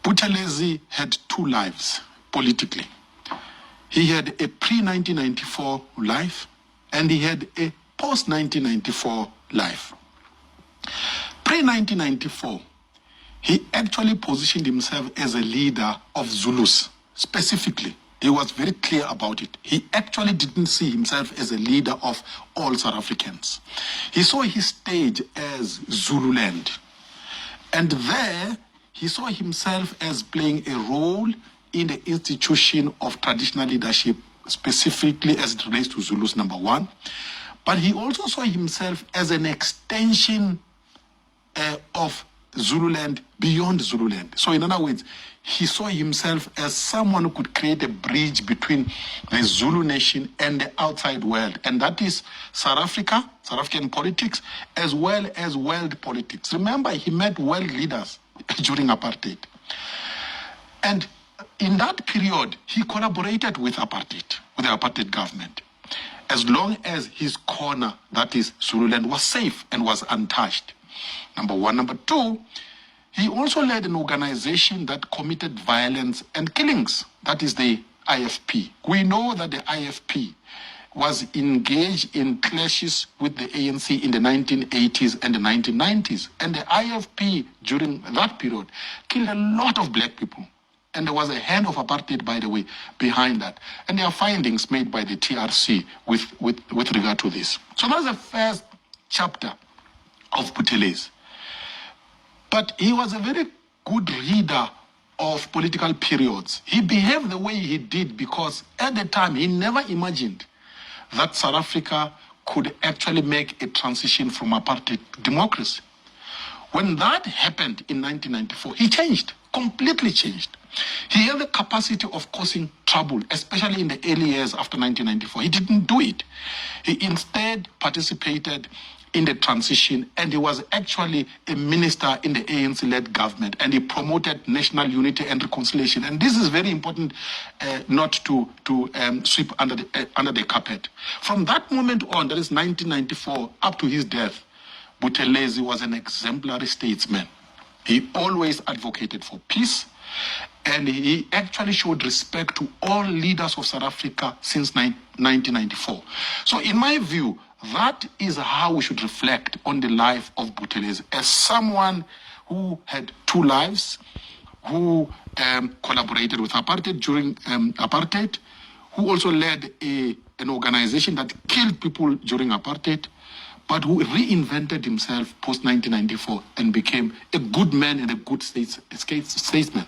Buthelezi had two lives politically. He had a pre-1994 life and he had a post-1994 life. Pre-1994, he actually positioned himself as a leader of Zulus, specifically. He was very clear about it. He actually didn't see himself as a leader of all South Africans. He saw his stage as Zululand. And there, he saw himself as playing a role in the institution of traditional leadership, specifically as it relates to Zulus, number one. But he also saw himself as an extension of Zululand beyond Zululand. So in other words, he saw himself as someone who could create a bridge between the Zulu nation and the outside world. And that is South Africa, South African politics, as well as world politics. Remember, he met world leaders during apartheid. And in that period, he collaborated with apartheid, with the apartheid government, as long as his corner, that is Zululand, was safe and was untouched. Number one. Number two, he also led an organization that committed violence and killings. That is the IFP. We know that the IFP was engaged in clashes with the ANC in the 1980s and the 1990s. And the IFP, during that period, killed a lot of black people. And there was a hand of apartheid, by the way, behind that. And there are findings made by the TRC with regard to this. So that's the first chapter of Buthelezi. But he was a very good reader of political periods. He behaved the way he did because at the time he never imagined that South Africa could actually make a transition from apartheid to democracy. When that happened in 1994, he changed, completely changed. He had the capacity of causing trouble, especially in the early years after 1994. He didn't do it. He instead participated in the transition, and he was actually a minister in the ANC-led government, and he promoted national unity and reconciliation. And this is very important not to sweep under the carpet. From that moment on, that is 1994, up to his death, Buthelezi was an exemplary statesman. He always advocated for peace, and he actually showed respect to all leaders of South Africa since 1994. So in my view, that is how we should reflect on the life of Buthelezi as someone who had two lives, who collaborated with apartheid during apartheid, who also led an organization that killed people during apartheid, but who reinvented himself post-1994 and became a good man and a good statesman.